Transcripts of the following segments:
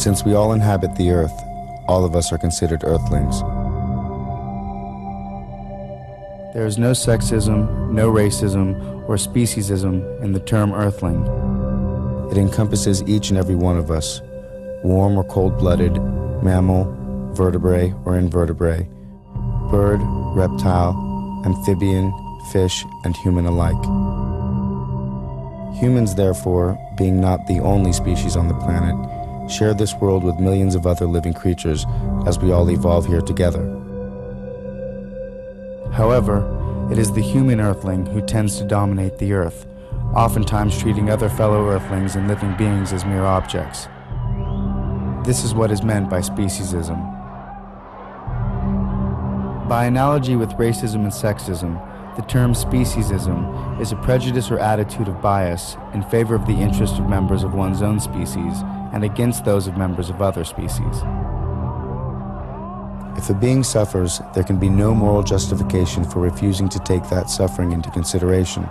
Since we all inhabit the earth, all of us are considered Earthlings. There is no sexism, no racism, or speciesism in the term Earthling. It encompasses each and every one of us, warm or cold-blooded, mammal, vertebrate or invertebrate, bird, reptile, amphibian, fish, and human alike. Humans, therefore, being not the only species on the planet, share this world with millions of other living creatures as we all evolve here together. However, it is the human Earthling who tends to dominate the Earth, oftentimes treating other fellow Earthlings and living beings as mere objects. This is what is meant by speciesism. By analogy with racism and sexism, the term speciesism is a prejudice or attitude of bias in favor of the interest of members of one's own species and against those of members of other species. If a being suffers, there can be no moral justification for refusing to take that suffering into consideration.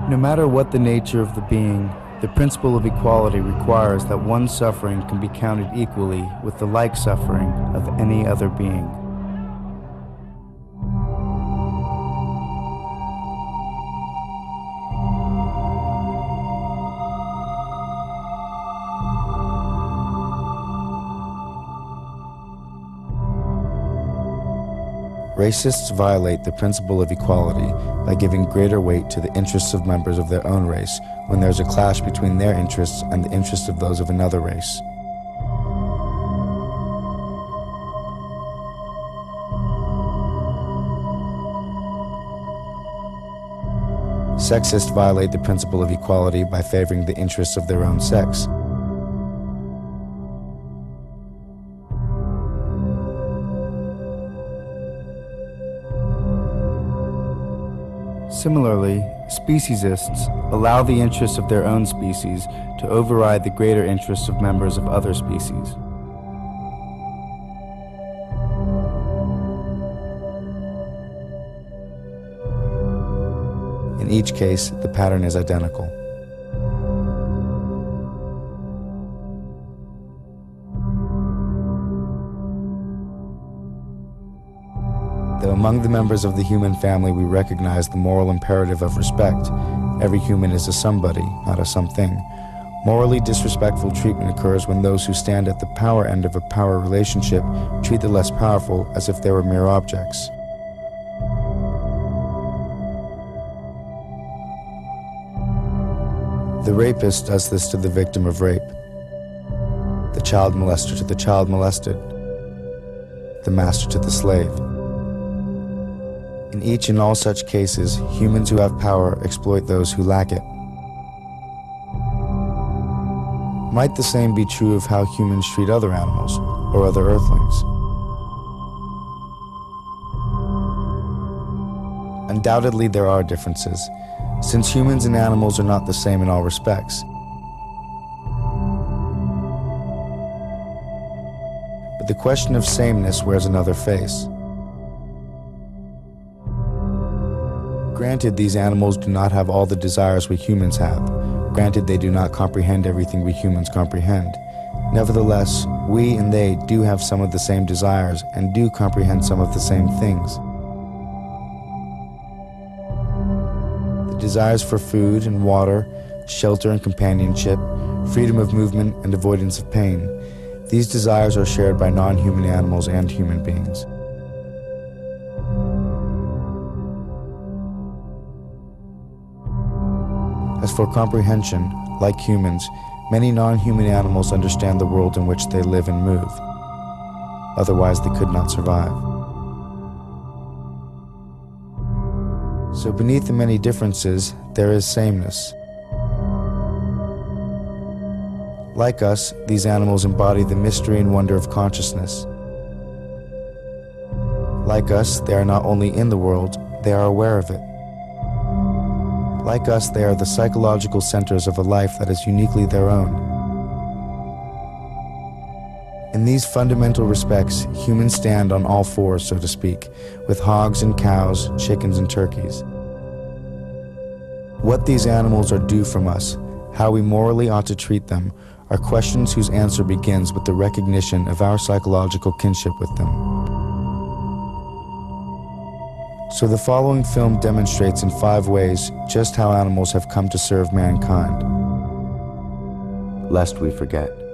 No matter what the nature of the being, the principle of equality requires that one's suffering can be counted equally with the like suffering of any other being. Racists violate the principle of equality by giving greater weight to the interests of members of their own race when there's a clash between their interests and the interests of those of another race. Sexists violate the principle of equality by favoring the interests of their own sex. Similarly, speciesists allow the interests of their own species to override the greater interests of members of other species. In each case, the pattern is identical. Though among the members of the human family we recognize the moral imperative of respect, every human is a somebody, not a something. Morally disrespectful treatment occurs when those who stand at the power end of a power relationship treat the less powerful as if they were mere objects. The rapist does this to the victim of rape, the child molester to the child molested, the master to the slave. In each and all such cases, humans who have power exploit those who lack it. Might the same be true of how humans treat other animals or other Earthlings? Undoubtedly, there are differences, since humans and animals are not the same in all respects. But the question of sameness wears another face. Granted, these animals do not have all the desires we humans have. Granted, they do not comprehend everything we humans comprehend. Nevertheless, we and they do have some of the same desires and do comprehend some of the same things. The desires for food and water, shelter and companionship, freedom of movement and avoidance of pain. These desires are shared by non-human animals and human beings. As for comprehension, like humans, many non-human animals understand the world in which they live and move. Otherwise, they could not survive. So beneath the many differences, there is sameness. Like us, these animals embody the mystery and wonder of consciousness. Like us, they are not only in the world, they are aware of it. Like us, they are the psychological centers of a life that is uniquely their own. In these fundamental respects, humans stand on all fours, so to speak, with hogs and cows, chickens and turkeys. What these animals are due from us, how we morally ought to treat them, are questions whose answer begins with the recognition of our psychological kinship with them. So the following film demonstrates in 5 ways just how animals have come to serve mankind. Lest we forget.